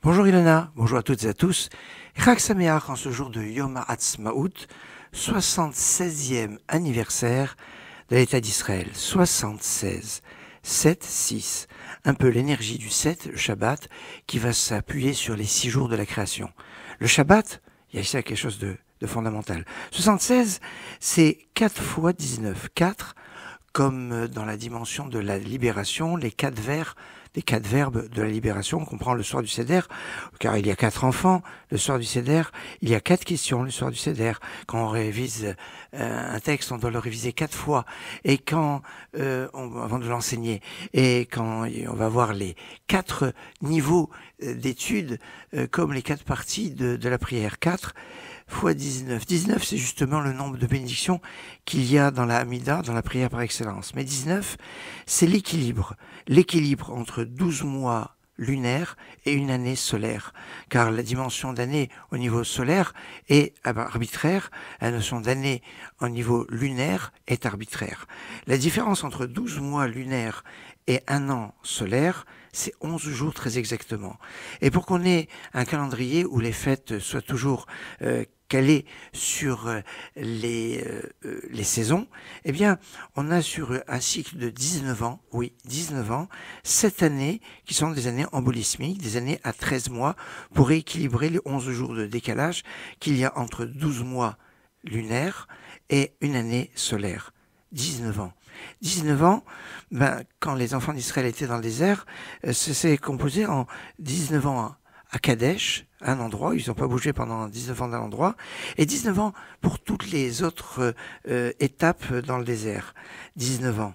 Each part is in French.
Bonjour Ilona, bonjour à toutes et à tous. Chag Sameach en ce jour de Yom Ha'atzmaut, 76e anniversaire de l'État d'Israël. 76, 7, 6. Un peu l'énergie du 7, le Shabbat, qui va s'appuyer sur les 6 jours de la création. Le Shabbat, il y a ici quelque chose de fondamental. 76, c'est 4 fois 19. 4, comme dans la dimension de la libération, les 4 vers, les 4 verbes de la libération qu'on prend le soir du Seder, car il y a 4 enfants le soir du Seder, il y a 4 questions le soir du Seder. Quand on révise un texte, on doit le réviser 4 fois, et quand avant de l'enseigner, et quand on va voir les 4 niveaux d'études, comme les 4 parties de la prière. 4 fois 19. 19, c'est justement le nombre de bénédictions qu'il y a dans la Hamida, dans la prière par excellence. Mais 19, c'est l'équilibre. L'équilibre entre 12 mois lunaires et une année solaire. Car la dimension d'année au niveau solaire est arbitraire, la notion d'année au niveau lunaire est arbitraire. La différence entre 12 mois lunaires et un an solaire, c'est 11 jours très exactement. Et pour qu'on ait un calendrier où les fêtes soient toujours calées sur les saisons, eh bien, on a sur un cycle de 19 ans, oui, 19 ans, 7 années qui sont des années embolismiques, des années à 13 mois, pour rééquilibrer les 11 jours de décalage qu'il y a entre 12 mois lunaires et une année solaire. 19 ans. 19 ans, quand les enfants d'Israël étaient dans le désert, c'est composé en 19 ans à Kadesh, un endroit, ils n'ont pas bougé pendant 19 ans d'un endroit, et 19 ans pour toutes les autres étapes dans le désert. 19 ans.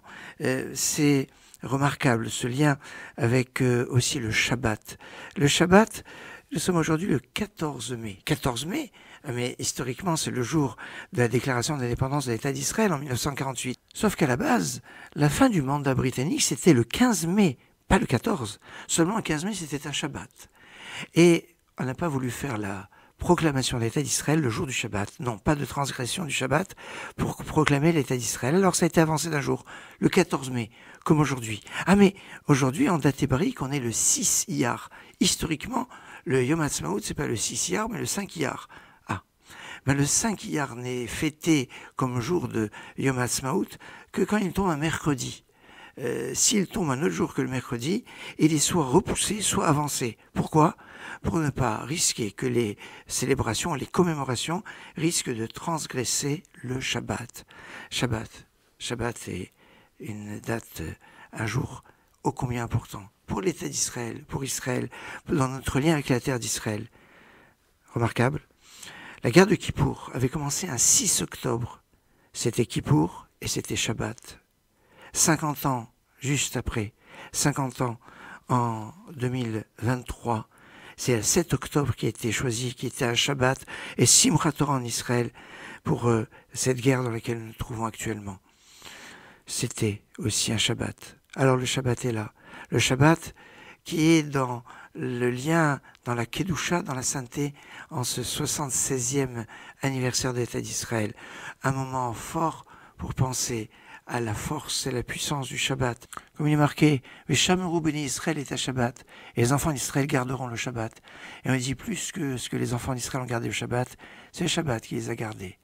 C'est remarquable ce lien avec aussi le Shabbat. Le Shabbat, nous sommes aujourd'hui le 14 mai. 14 mai, mais historiquement, c'est le jour de la déclaration d'indépendance de l'État d'Israël en 1948. Sauf qu'à la base, la fin du mandat britannique, c'était le 15 mai, pas le 14. Seulement le 15 mai, c'était un Shabbat. Et on n'a pas voulu faire la proclamation de l'État d'Israël le jour du Shabbat. Non, pas de transgression du Shabbat pour proclamer l'État d'Israël. Alors ça a été avancé d'un jour, le 14 mai, comme aujourd'hui. Ah mais aujourd'hui, en date hébraïque, on est le 6 Iyar. Historiquement, le Yom Ha'atzmaut, c'est pas le 6 Iyar, mais le 5 Iyar. Le 5 Iyar n'est fêté comme jour de Yom Ha'atzmaut que quand il tombe un mercredi. S'il tombe un autre jour que le mercredi, il est soit repoussé, soit avancé. Pourquoi ? Pour ne pas risquer que les célébrations, les commémorations risquent de transgresser le Shabbat. Shabbat est une date, un jour ô combien important pour l'État d'Israël, pour Israël, dans notre lien avec la terre d'Israël. Remarquable. La guerre de Kippour avait commencé un 6 octobre. C'était Kippour et c'était Shabbat. 50 ans juste après, 50 ans en 2023, c'est le 7 octobre qui a été choisi, qui était un Shabbat et Simchat Torah en Israël pour cette guerre dans laquelle nous nous trouvons actuellement. C'était aussi un Shabbat. Alors le Shabbat est là. Le Shabbat qui est dans le lien, dans la Kedusha, dans la sainteté, en ce 76e anniversaire de l'État d'Israël. Un moment fort pour penser à la force et la puissance du Shabbat. Comme il est marqué, « Veshameru bnei Israël est à Shabbat » et les enfants d'Israël garderont le Shabbat. Et on dit plus que ce que les enfants d'Israël ont gardé le Shabbat, c'est le Shabbat qui les a gardés.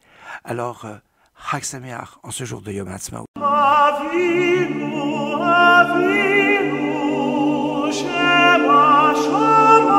Alors, Chag Sameach en ce jour de Yom Ha'atzmaut. Avinu, Avinu, Shema Shamayim.